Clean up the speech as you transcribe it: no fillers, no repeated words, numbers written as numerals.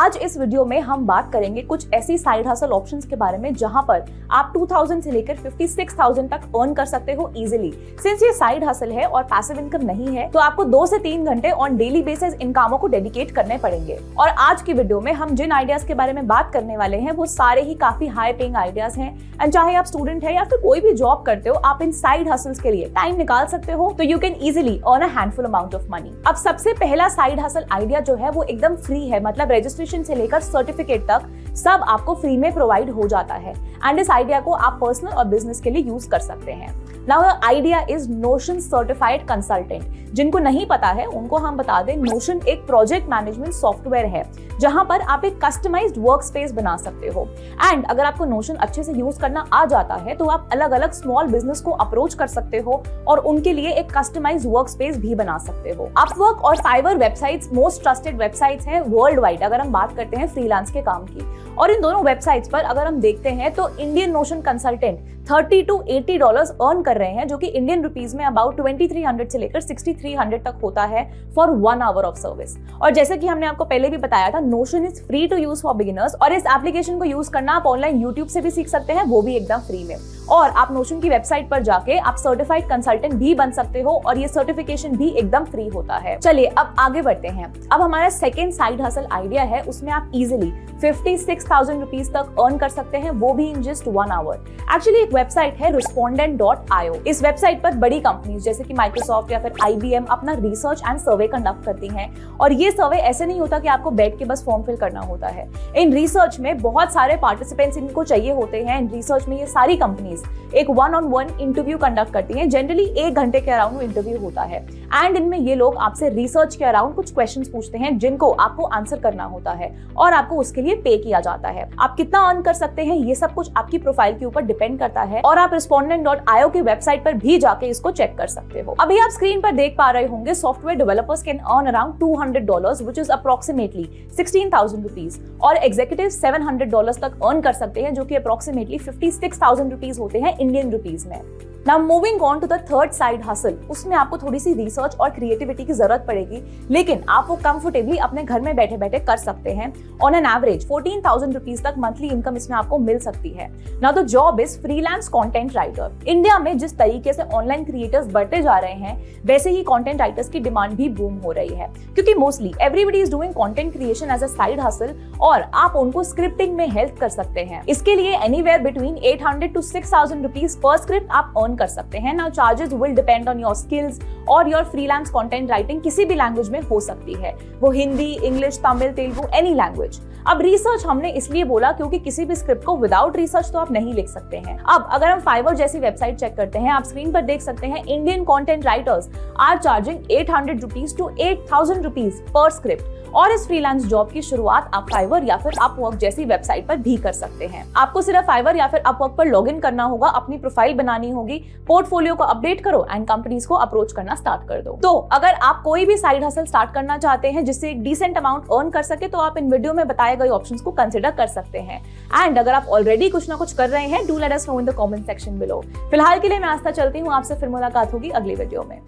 आज इस वीडियो में हम बात करेंगे कुछ ऐसी साइड हसल ऑप्शंस के बारे में जहां पर आप 2000 से लेकर 56,000 तक अर्न कर सकते हो इजीली। सिंस ये साइड हसल है और पैसिव इनकम नहीं है तो आपको 2 से 3 घंटे ऑन डेली बेसिस इन कामों को डेडिकेट करने पड़ेंगे। और आज की वीडियो में हम जिन आइडियाज के बारे में बात करने वाले हैं वो सारे ही काफी हाई पेइंग आइडियाज हैं। एंड चाहे आप स्टूडेंट है या फिर कोई भी जॉब करते हो, आप इन साइड हसल्स के लिए टाइम निकाल सकते हो तो you can easily earn a handful amount of money. अब सबसे पहला साइड हसल आइडिया जो है वो एकदम फ्री है, मतलब रजिस्ट्रेशन से लेकर सर्टिफिकेट तक सब आपको फ्री में प्रोवाइड हो जाता है। एंड इस आइडिया को आप पर्सनल और बिजनेस के लिए यूज कर सकते हैं। Now the idea is notion certified consultant. जिनको नहीं पता है उनको हम बता दें, नोशन एक प्रोजेक्ट मैनेजमेंट सॉफ्टवेयर है जहां पर आप एक कस्टमाइज्ड वर्क स्पेस बना सकते हो। एंड अगर आपको नोशन अच्छे से यूज करना आ जाता है तो आप अलग अलग स्मॉल बिजनेस को अप्रोच कर सकते हो और उनके लिए एक कस्टमाइज्ड वर्क स्पेस भी बना सकते हो। अपवर्क और Fiverr websites most trusted websites हैं वर्ल्ड वाइड अगर हम बात करते हैं फ्रीलांस के काम की। और इन दोनों वेबसाइट्स पर अगर हम देखते हैं तो Indian notion consultant $30 to $80 earn कर रहे हैं, जो कि इंडियन रुपीज में अबाउट 2300 से लेकर 6300 तक होता है फॉर 1 आवर ऑफ सर्विस। और जैसे कि हमने आपको पहले भी बताया था, Notion is free to use for beginners और इस एप्लीकेशन को यूज करना आप ऑनलाइन यूट्यूब से भी सीख सकते हैं, वो भी एकदम फ्री में। और आप नोशन की वेबसाइट पर जाके आप सर्टिफाइड कंसल्टेंट भी बन सकते हो और ये सर्टिफिकेशन भी एकदम फ्री होता है। चलिए अब आगे बढ़ते हैं। अब हमारा सेकेंड साइड हसल आइडिया है, उसमें आप इजिली 56,000 रुपीज तक अर्न कर सकते हैं, वो भी इन जस्ट 1 आवर। एक्चुअली एक वेबसाइट है respondent.io। इस वेबसाइट पर बड़ी कंपनीज जैसे कि माइक्रोसॉफ्ट या फिर IBM अपना रिसर्च एंड सर्वे कंडक्ट करती हैं। और ये सर्वे ऐसे नहीं होता कि आपको बैठ के बस फॉर्म फिल करना होता है। इन रिसर्च में बहुत सारे पार्टिसिपेंट्स इनको चाहिए होते हैं। इन रिसर्च में ये सारी कंपनीज एक 1-on-1 इंटरव्यू कंडक्ट करती हैं। जनरली 1 घंटे के अराउंड इंटरव्यू होता है। एंड इनमें ये लोग आपसे रिसर्च के अराउंड कुछ क्वेश्चंस पूछते हैं जिनको आपको आंसर करना होता है और आपको उसके लिए पे किया जाता है। आप कितना अर्न कर सकते हैं ये सब कुछ आपकी प्रोफाइल के ऊपर डिपेंड करता है और आप respondent.io की वेबसाइट पर भी जाके इसको चेक कर सकते हो। अभी आप स्क्रीन पर देख पा रहे होंगे software developers can earn around $200 which is approximately 16,000 rupees और एग्जीक्यूटिव $700 तक अर्न कर सकते हैं, जो कि अप्रोक्सीमेटली 56,000 रुपीज होते हैं इंडियन रुपीज में। Now moving on to the third side hustle, उसमें आपको थोड़ी सी रिसर्च और क्रिएटिविटी की जरूरत पड़ेगी, लेकिन आप वो कंफर्टेबली अपने घर में बैठे बैठे कर सकते हैं। ऑन एन एवरेज 14,000 रुपीज तक मंथली इनकम इसमें आपको मिल सकती है। Now the job is freelance content writer. India में जिस तरीके से ऑनलाइन क्रिएटर्स बढ़ते जा रहे हैं वैसे ही कंटेंट राइटर्स की डिमांड भी बूम हो रही है, क्योंकि mostly everybody is doing content creation as a side hustle और आप उनको स्क्रिप्टिंग में हेल्प कर सकते हैं। इसके लिए anywhere between 800 to 6,000 rupees per script आप अर्न कर सकते हैं। Now charges will depend on your skills और योर फ्रीलांस कंटेंट राइटिंग किसी भी लैंग्वेज में हो सकती है, वो Hindi, English, Tamil, Telugu, any language. अब रिसर्च हमने इसलिए बोला क्योंकि किसी भी स्क्रिप्ट को विदाउट रिसर्च तो आप नहीं लिख सकते हैं। अब अगर हम फाइवर जैसी वेबसाइट चेक करते हैं, आप स्क्रीन पर देख सकते हैं Indian content writers are charging 800 rupees to 8,000 rupees per script. और इस फ्रीलांस जॉब की शुरुआत आप फाइवर या फिर अपवर्क जैसी वेबसाइट पर भी कर सकते हैं। आपको सिर्फ फाइवर या फिर अपवर्क पर लॉगिन करना होगा, अपनी प्रोफाइल बनानी होगी, पोर्टफोलियो को अपडेट करो एंड कंपनीज को अप्रोच करना स्टार्ट कर दो। तो अगर आप कोई भी साइड हसल स्टार्ट करना चाहते हैं जिससे एक डिसेंट अमाउंट अर्न कर सके तो आप इन वीडियो में बताए गए ऑप्शंस को कंसिडर कर सकते हैं। एंड अगर आप ऑलरेडी कुछ ना कुछ कर रहे हैं, do let us know in the comment section below. फिलहाल के लिए मैं आस्था चलती हूँ, आपसे फिर मुलाकात होगी अगली वीडियो में।